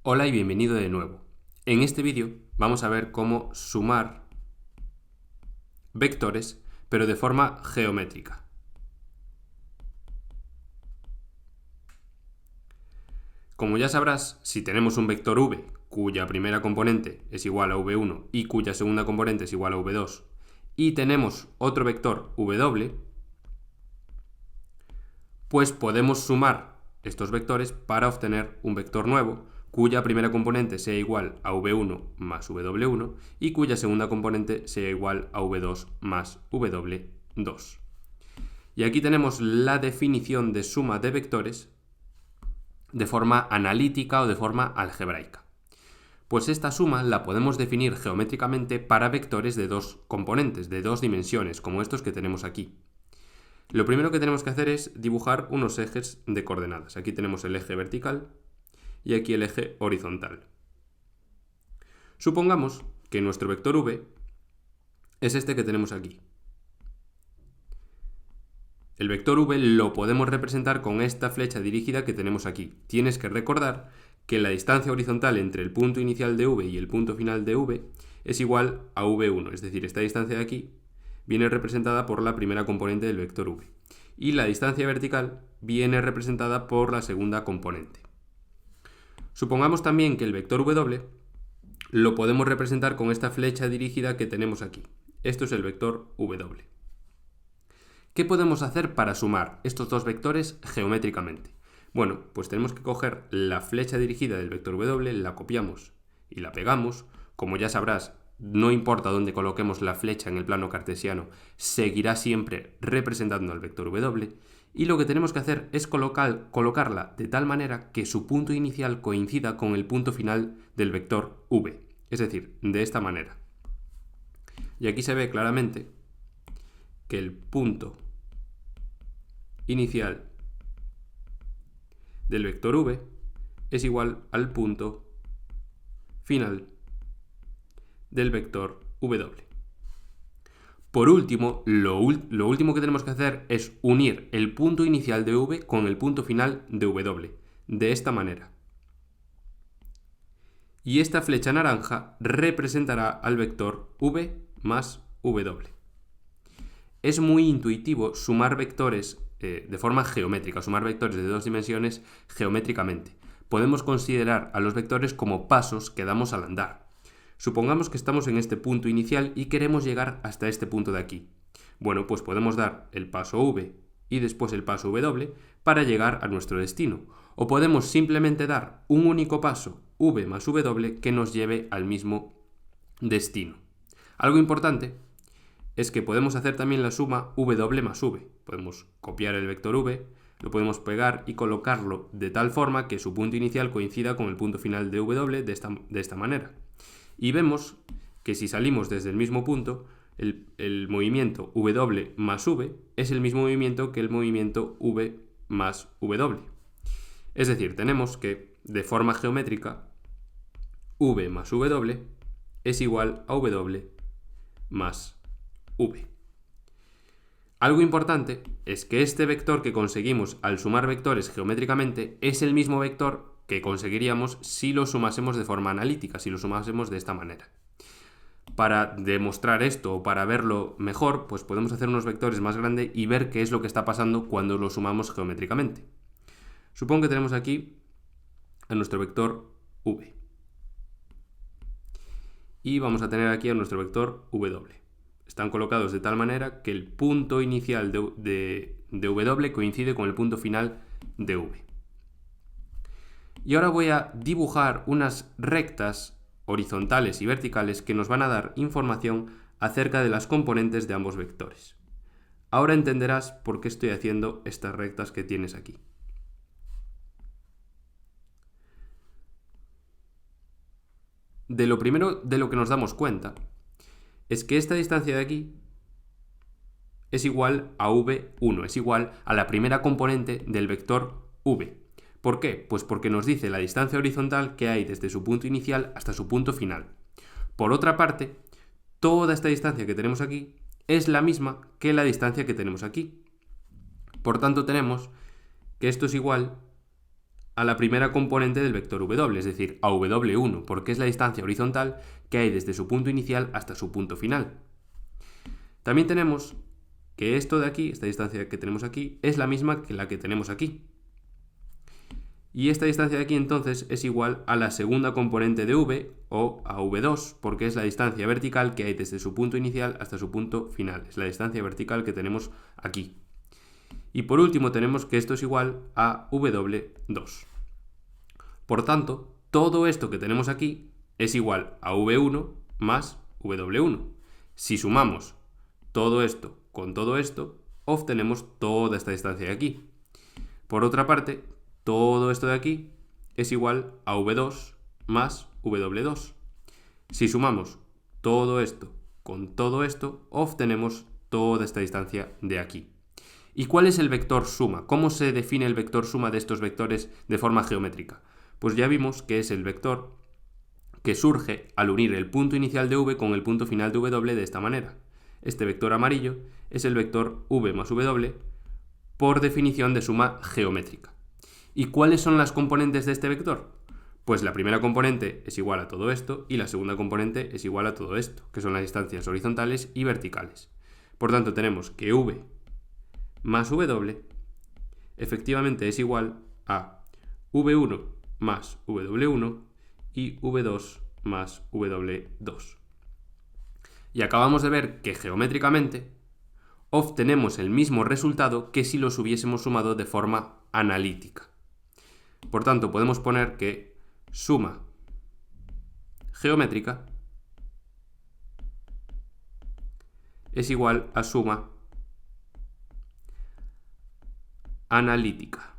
Hola y bienvenido de nuevo. En este vídeo vamos a ver cómo sumar vectores, pero de forma geométrica. Como ya sabrás, si tenemos un vector v cuya primera componente es igual a v1 y cuya segunda componente es igual a v2, y tenemos otro vector w, pues podemos sumar estos vectores para obtener un vector nuevo cuya primera componente sea igual a v1 más w1 y cuya segunda componente sea igual a v2 más w2. Y aquí tenemos la definición de suma de vectores de forma analítica o de forma algebraica. Pues esta suma la podemos definir geométricamente para vectores de dos componentes, de dos dimensiones, como estos que tenemos aquí. Lo primero que tenemos que hacer es dibujar unos ejes de coordenadas. Aquí tenemos el eje vertical y aquí el eje horizontal. Supongamos que nuestro vector v es este que tenemos aquí. El vector v lo podemos representar con esta flecha dirigida que tenemos aquí. Tienes que recordar que la distancia horizontal entre el punto inicial de v y el punto final de v es igual a v1, es decir, esta distancia de aquí viene representada por la primera componente del vector v. Y la distancia vertical viene representada por la segunda componente. Supongamos también que el vector w lo podemos representar con esta flecha dirigida que tenemos aquí. Esto es el vector w. ¿Qué podemos hacer para sumar estos dos vectores geométricamente? Bueno, pues tenemos que coger la flecha dirigida del vector w, la copiamos y la pegamos. Como ya sabrás, no importa dónde coloquemos la flecha en el plano cartesiano, seguirá siempre representando al vector w. Y lo que tenemos que hacer es colocarla de tal manera que su punto inicial coincida con el punto final del vector v. Es decir, de esta manera. Y aquí se ve claramente que el punto inicial del vector v es igual al punto final del vector w. Por último, lo último que tenemos que hacer es unir el punto inicial de v con el punto final de w, de esta manera. Y esta flecha naranja representará al vector v más w. Es muy intuitivo sumar vectores de forma geométrica, sumar vectores de dos dimensiones geométricamente. Podemos considerar a los vectores como pasos que damos al andar. Supongamos que estamos en este punto inicial y queremos llegar hasta este punto de aquí. Bueno, pues podemos dar el paso v y después el paso w para llegar a nuestro destino. O podemos simplemente dar un único paso, v más w, que nos lleve al mismo destino. Algo importante es que podemos hacer también la suma w más v. Podemos copiar el vector v, lo podemos pegar y colocarlo de tal forma que su punto inicial coincida con el punto final de w de esta manera. Y vemos que si salimos desde el mismo punto, el movimiento w más v es el mismo movimiento que el movimiento v más w. Es decir, tenemos que, de forma geométrica, v más w es igual a w más v. Algo importante es que este vector que conseguimos al sumar vectores geométricamente es el mismo vector que conseguiríamos si lo sumásemos de forma analítica, si lo sumásemos de esta manera. Para demostrar esto o para verlo mejor, pues podemos hacer unos vectores más grandes y ver qué es lo que está pasando cuando lo sumamos geométricamente. Supongo que tenemos aquí a nuestro vector v. Y vamos a tener aquí a nuestro vector w. Están colocados de tal manera que el punto inicial de w coincide con el punto final de v. Y ahora voy a dibujar unas rectas horizontales y verticales que nos van a dar información acerca de las componentes de ambos vectores. Ahora entenderás por qué estoy haciendo estas rectas que tienes aquí. De lo primero de lo que nos damos cuenta es que esta distancia de aquí es igual a v1, es igual a la primera componente del vector v. ¿Por qué? Pues porque nos dice la distancia horizontal que hay desde su punto inicial hasta su punto final. Por otra parte, toda esta distancia que tenemos aquí es la misma que la distancia que tenemos aquí. Por tanto, tenemos que esto es igual a la primera componente del vector w, es decir, a w1, porque es la distancia horizontal que hay desde su punto inicial hasta su punto final. También tenemos que esto de aquí, esta distancia que tenemos aquí, es la misma que la que tenemos aquí. Y esta distancia de aquí entonces es igual a la segunda componente de v, o a v2, porque es la distancia vertical que hay desde su punto inicial hasta su punto final. Es la distancia vertical que tenemos aquí. Y por último tenemos que esto es igual a w2. Por tanto, todo esto que tenemos aquí es igual a v1 más w1. Si sumamos todo esto con todo esto, obtenemos toda esta distancia de aquí. Por otra parte, todo esto de aquí es igual a v2 más w2. Si sumamos todo esto con todo esto, obtenemos toda esta distancia de aquí. ¿Y cuál es el vector suma? ¿Cómo se define el vector suma de estos vectores de forma geométrica? Pues ya vimos que es el vector que surge al unir el punto inicial de v con el punto final de w de esta manera. Este vector amarillo es el vector v más w por definición de suma geométrica. ¿Y cuáles son las componentes de este vector? Pues la primera componente es igual a todo esto y la segunda componente es igual a todo esto, que son las distancias horizontales y verticales. Por tanto, tenemos que v más w efectivamente es igual a v1 más w1 y v2 más w2. Y acabamos de ver que geométricamente obtenemos el mismo resultado que si los hubiésemos sumado de forma analítica. Por tanto, podemos poner que suma geométrica es igual a suma analítica.